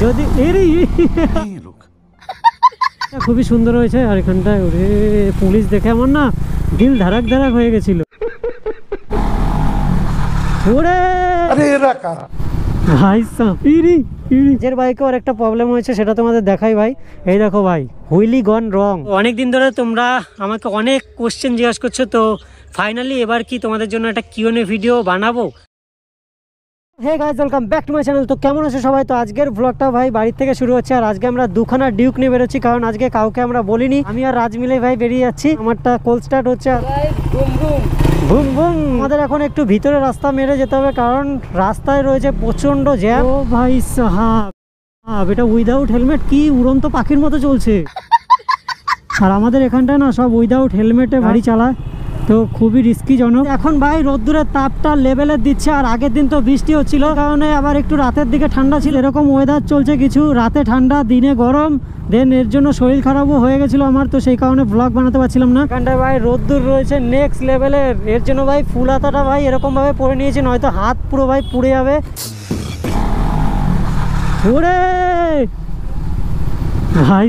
যদি খুবই সুন্দর হয়েছে। আর এখানটায় ওরে পুলিশ দেখে আমার না দিল ধারাক ধারাক হয়ে গেছিল। ওরে ভাই নিজের বাইকে আর একটা প্রবলেম হয়েছে, সেটা তোমাদের দেখাই ভাই। এই দেখো ভাই, হুইলি গন রং। অনেকদিন ধরে তোমরা আমাকে অনেক কোশ্চেন জিজ্ঞাসা করছো, তো ফাইনালি এবার কি তোমাদের জন্য একটা কিউএনএ ভিডিও বানাবো। Hey guys, welcome back to my channel. তো কেমন আছে সবাই? তো আজকের ব্লগটা ভাই বাড়ির থেকে শুরু হচ্ছে। আর আজকে আমরা দুখানা ডিউক নিয়ে বেরোচ্ছি, কারণ আজকে কাউকে আমরা বলিনি। আমি আর রাজ মিলে ভাই বেরিয়ে যাচ্ছি। আমারটা কোল স্টার্ট হচ্ছে, বুম বুম। আমাদের এখন একটু ভিতরে রাস্তা মেরে যেতে হবে, কারণ রাস্তায় রয়েছে প্রচন্ড জ্যাম। ও ভাই সাহাব, এটা উইদাউট হেলমেট কি উড়ন্ত পাখির মতো চলছে। আর আমাদের এখানটায় না সব উইদাউট হেলমেটে গাড়ি চালায়, তো খুবই রিস্কি জনক। এখন ভাই রোদ্দুরের তাপটা লেভেলের দিচ্ছে, আর আগের দিন তো বৃষ্টি হচ্ছিল, কারণে আবার একটু রাতের দিকে ঠান্ডা ছিল। এরকম ওয়েদার চলছে, কিছু রাতে ঠান্ডা দিনে গরম, দেন এর জন্য শরীর খারাপও হয়ে গেছিলো আমার, তো সেই কারণে ব্লগ বানাতে পারছিলাম না। এখানটায় ভাই রোদ্দুর রয়েছে নেক্সট লেভেলের, এর জন্য ভাই ফুল হাতাটা ভাই এরকম ভাবে পরে নিয়েছি, নয়তো হাত পুরো ভাই পুড়ে যাবে। ওরে ভাই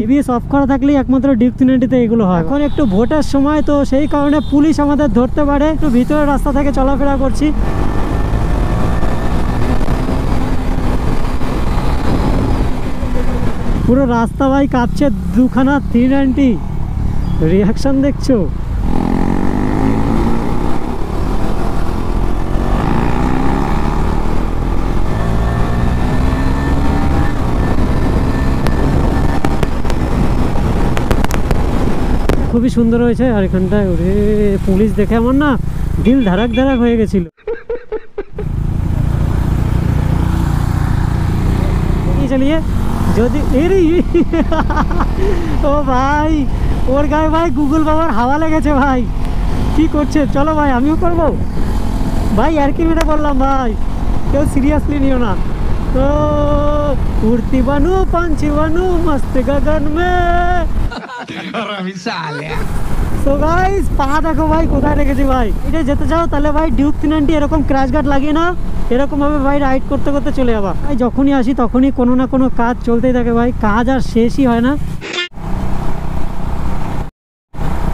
এবিএস অফ করা থাকলেই একমাত্র ডিউক 390 তে এগুলো হয়। এখন একটু ভোটের সময়, তো সেই কারণে পুলিশ আমাদের ধরতে পারে। একটু ভিতরের রাস্তা থেকে চলাফেরা করছি। পুরো রাস্তা ভাই কাঁপছে, দুখানা 390 রিয়াকশন দেখছো। খুবই সুন্দর হয়েছে। আর এখানটায় ওরে পুলিশ দেখে আমার না দিল ধারাক ধারাক হয়ে গেছিল। চালিয়ে যদি ও ভাই, ওর গায়ে ভাই গুগল বাবার হাওয়া লেগেছে ভাই। কি করছে? চলো ভাই আমিও করবো ভাই, আর কি মেরে বললাম ভাই, কেউ সিরিয়াসলি নিও না। তো উড়তি বানু পাঞ্চি বানু মস্ত গগন মে। তো গাইস পা দেখো ভাই কোথায় রেখেছি ভাই। এটা যেতে চাও তাহলে ভাই ডিউক 390 এরকম ক্র্যাশ গার্ড লাগিয়ে না, এরকম ভাবে ভাই রাইড করতে করতে চলে যাবা। ভাই যখনই আসি তখনই কোনো না কোনো কাজ চলতেই থাকে ভাই, কাজ আর শেষই হয় না।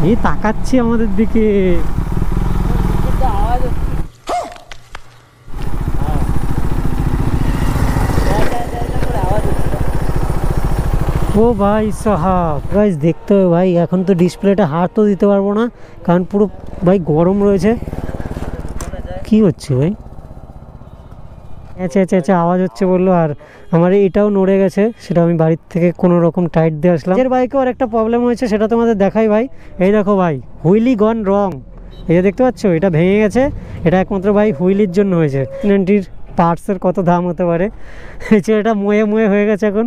এই তাকাচ্ছে আমাদের দিকে। ও ভাই সাহাব, গাইস দেখতে হবে ভাই, এখন তো ডিসপ্লেটা হাত তো দিতে পারবো না, কারণ পুরো ভাই গরম রয়েছে। কি হচ্ছে ভাই? আচ্ছা আওয়াজ হচ্ছে বললো, আর আমার এটাও নড়ে গেছে, সেটা আমি বাড়ির থেকে কোনো রকম টাইট দিয়ে আসলাম। এর বাইকেও আর একটা প্রবলেম হয়েছে, সেটা তোমাদের দেখাই ভাই। এই দেখো ভাই, হুইলি গন রং। এই যে দেখতে পাচ্ছ, এটা ভেঙে গেছে। এটা একমাত্র ভাই হুইলির জন্য হয়েছে। 390 পার্টসের কত দাম হতে পারে, এটা ময়ে ময়ে হয়ে গেছে এখন।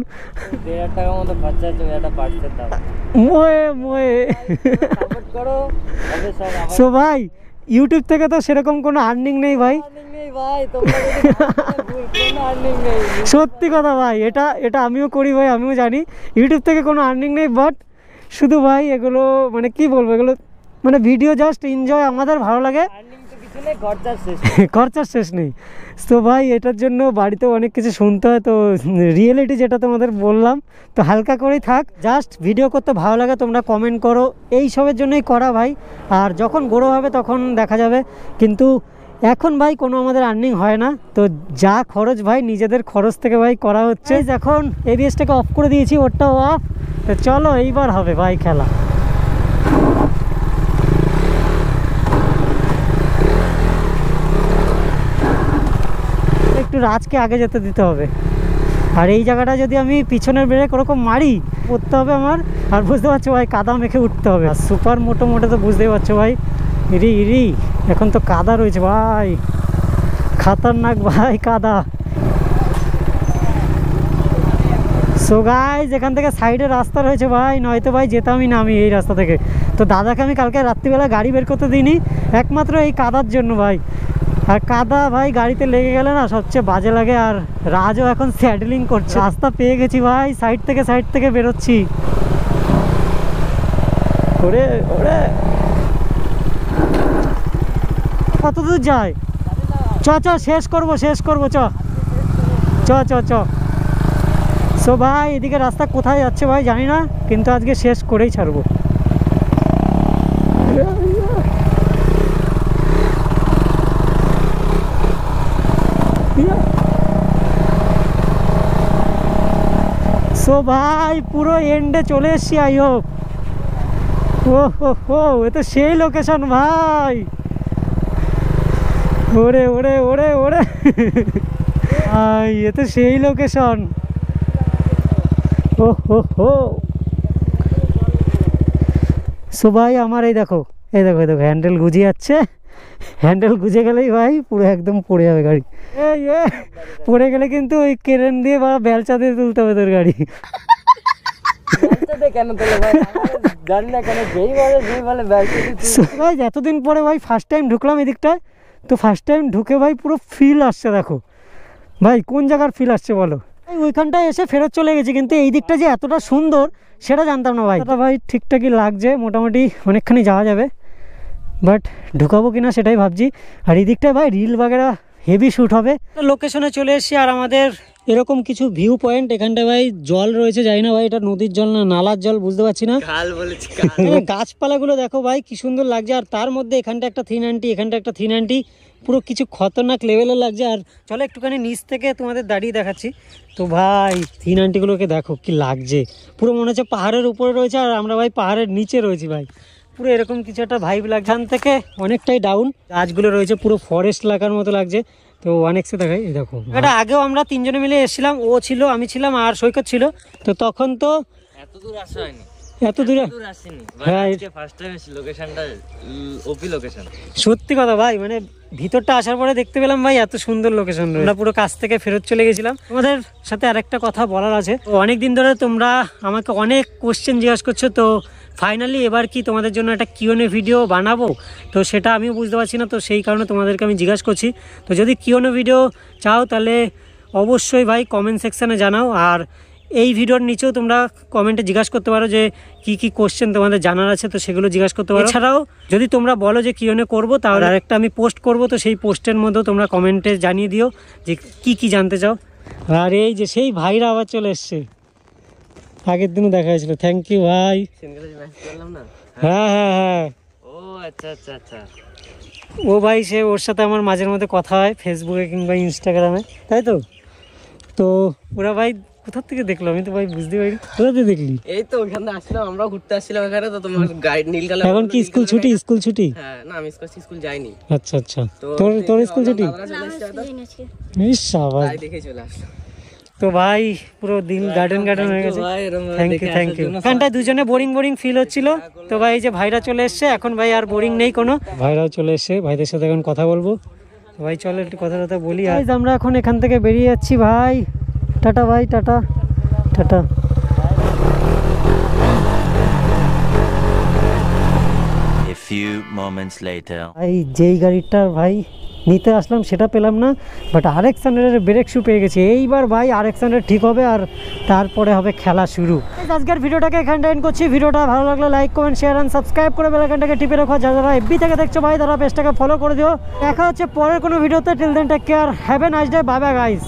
1000 টাকার মতো খরচা হচ্ছে একটা পার্টসের দাম, ময়ে ময়ে। সো ভাই ইউটিউব থেকে তো সেরকম কোনো আর্নিং নেই ভাই, সত্যি কথা ভাই। এটা আমিও করি ভাই, আমিও জানি ইউটিউব থেকে কোনো আর্নিং নেই, বাট শুধু ভাই এগুলো মানে কি বলবো, এগুলো মানে ভিডিও জাস্ট এনজয়, আমাদের ভালো লাগে, খরচার শেষ নেই। তো ভাই এটার জন্য বাড়িতে অনেক কিছু শুনতে হয়, তো রিয়েলিটি যেটা তোমাদের বললাম, তো হালকা করেই থাক। জাস্ট ভিডিও করতে ভালো লাগে, তোমরা কমেন্ট করো, এই সবের জন্যই করা ভাই। আর যখন বড়ো হবে তখন দেখা যাবে, কিন্তু এখন ভাই কোনো আমাদের আর্নিং হয় না, তো যা খরচ ভাই নিজেদের খরচ থেকে ভাই করা হচ্ছে। এখন এবিএসটাকে অফ করে দিয়েছি, ওরটাও অফ। তো চলো এইবার হবে ভাই খেলা। একটু রাজকে আগে যেতে দিতে হবে, আর এই জায়গাটা যদি আমি পিছনের ব্রেক ওরকম মারি পড়তে হবে আমার। আর বুঝতে পারছো ভাই, কাদা মেখে উঠতে হবে। আর সুপার মোটো তো বুঝতেই পারছো ভাই, ইরি এখন তো কাদা রয়েছে ভাই, খাতারনাক ভাই কাদা। সো গাইস এখান থেকে সাইডে রাস্তা রয়েছে ভাই, নয়তো ভাই যেতামই না আমি এই রাস্তা থেকে। তো দাদাকে আমি কালকে রাত্রিবেলা গাড়ি বের করতে দিইনি, একমাত্র এই কাদার জন্য ভাই। আর কাদা ভাই গাড়িতে লেগে গেলে না সবচেয়ে বাজে লাগে। আর রাজও এখন স্যাডেলিং করছে। রাস্তা পেয়ে গেছি ভাই, সাইড থেকে বেরোচ্ছি। ওরে ওরে কত দূর যায়? চ শেষ করবো চ চ চ চ। সো ভাই এদিকে রাস্তা কোথায় যাচ্ছে ভাই জানি না, কিন্তু আজকে শেষ করেই ছাড়বো। সো ভাই পুরো এন্ডে চলে এসছি আই হোপ। ও হো এ তো সেই লোকেশন ভাই, ওরে ওরে ওরে ওরে ভাই এ তো সেই লোকেশন। ও হো সো ভাই আমার এই দেখো এই দেখো এই দেখো হ্যান্ডেল গুজে যাচ্ছে, হ্যান্ডেল গুজে গেলেই ভাই পুরো একদম পড়ে যাবে গাড়ি। এই পড়ে গেলে কিন্তু ওই ক্রেন দিয়ে বা বেলচা দিয়ে তুলতে হবে তোর গাড়ি। ভাই এতদিন পরে ভাই ফার্স্ট টাইম ঢুকলাম এদিকটায়, তো ফার্স্ট টাইম ঢুকে ভাই পুরো ফিল আসছে। দেখো ভাই কোন জায়গার ফিল আসছে বলো। ওইখানটায় এসে ফেরত চলে গেছি, কিন্তু এই দিকটা যে এতটা সুন্দর সেটা জানতাম না ভাই। ভাই ঠিকঠাকই লাগছে, মোটামুটি অনেকখানি যাওয়া যাবে, বাট ঢুকাবো কিনা সেটাই ভাবছি। আর এই দিকটায় ভাই রিল বাগেরা হেভি শ্যুট হবে। লোকেশনে চলে এসেছি আর আমাদের এরকম কিছু ভিউ পয়েন্ট। এখানটায় ভাই জল রয়েছে, জানি না ভাই এটা নদীর জল না নালার জল, বুঝতে পারছি না। গাছপালাগুলো দেখো ভাই কি সুন্দর লাগছে, আর তার মধ্যে এখানটা একটা 390 এখানটা একটা 390, পুরো কিছু খতরনাক লেভেলের লাগছে। আর চলো একটুখানি নিচ থেকে তোমাদের দাঁড়িয়ে দেখাচ্ছি। তো ভাই 390গুলোকে দেখো কি লাগছে, পুরো মনে হচ্ছে পাহাড়ের উপরে রয়েছে আর আমরা ভাই পাহাড়ের নিচে রয়েছি ভাই, পুরো এরকম কিছু একটা ভাইব লাগছে। এখান থেকে অনেকটাই ডাউন, গাছগুলো রয়েছে পুরো ফরেস্ট এলাকার মতো লাগছে। তো অনেকসে দেখাই এই দেখো, এটা আগেও আমরা তিনজনে মিলে এসেছিলাম, ও ছিল আমি ছিলাম আর সৈকত ছিল। তো তখন তো এত দূর আসা হয়নি, এত দূরে আসেনি, হ্যাঁ ফার্স্ট টাইম এসেছি। লোকেশনটা ওপি লোকেশন, সত্যি কথা ভাই, মানে ভিতরটা আসার পরে দেখতে পেলাম ভাই এত সুন্দর লোকেশন। আমরা পুরো কাছ থেকে ফেরত চলে গেছিলাম। তোমাদের সাথে আরেকটা কথা বলার আছে, অনেকদিন ধরে তোমরা আমাকে অনেক কোশ্চেন জিজ্ঞাসা করছো, তো ফাইনালি এবার কি তোমাদের জন্য একটা কিউএনএ ভিডিও বানাবো, তো সেটা আমিও বুঝতে পারছি না, তো সেই কারণে তোমাদেরকে আমি জিজ্ঞাসা করছি। তো যদি কিউএনএ ভিডিও চাও তাহলে অবশ্যই ভাই কমেন্ট সেকশানে জানাও, আর এই ভিডিওর নিচেও তোমরা কমেন্টে জিজ্ঞাসা করতে পারো যে কি কি কোশ্চেন তোমাদের জানার আছে, তো সেগুলো জিজ্ঞাসা করতে পারো। এছাড়াও যদি তোমরা বলো যে কিউএনএ করবো, তাহলে আরেকটা আমি পোস্ট করব, তো সেই পোস্টের মধ্যেও তোমরা কমেন্টে জানিয়ে দিও যে কি কি জানতে চাও। আর এই যে সেই ভাইরা আবার চলে এসছে, আগের দিনও দেখা হয়েছিল। থ্যাংক ইউ ভাই। হ্যাঁ হ্যাঁ হ্যাঁ, ও আচ্ছা আচ্ছা আচ্ছা। ও ভাই সে ওর সাথে আমার মাঝের মধ্যে কথা হয় ফেসবুকে কিংবা ইনস্টাগ্রামে, তাই তো। তো ওরা ভাই কোথা থেকে দেখলো আমি তো ভাই বুঝতে পারি। কোথা থেকে দেখলি? এই তো ওখানে আসলাম, আমরা ঘুরতে আসছিলাম এখানে, তো তোমার গাইড নীল কালার। এখন কি স্কুল ছুটি? স্কুল ছুটি? হ্যাঁ না আমি স্কুল যাইনি। আচ্ছা আচ্ছা, তোর স্কুল ছুটি? ইস শাবাশ, তাই দেখে চলে আসলাম। তো ভাই পুরো দিন গার্ডেন হয়ে গেছে। Thank you. এখানটায় দুজনে বোরিং ফিল হচ্ছিল, তো ভাই এই যে ভাইরা চলে এসছে, এখন ভাই আর বোরিং নেই কোনো। ভাইরাও চলে এসছে, ভাইদের সাথে এখন কথা বলবো। তো ভাই চলো একটু কথা বলি। আর আমরা এখন এখান থেকে বেরিয়ে যাচ্ছি ভাই। টাটা ভাই, tata tata. A few moments later. ভাই যেই গাড়িটা ভাই নিতে আসলাম সেটা পেলাম না, বাট RX 100-এর ব্রেক শু পেয়ে গেছি। এইবার ভাই RX 100 ঠিক হবে আর তারপরে হবে খেলা শুরু। আজকের ভিডিওটাকে এখানটা এন্ড করছি। ভিডিওটা ভালো লাগলে like comment share and subscribe করে বেল আইকনটাকে টিপে রাখো। যারা FB থেকে দেখছো ভাই তারা পেজটাকে ফলো করে দিও। দেখা হচ্ছে পরের কোনো ভিডিওতে। Till then take care, have a nice day, bye bye guys.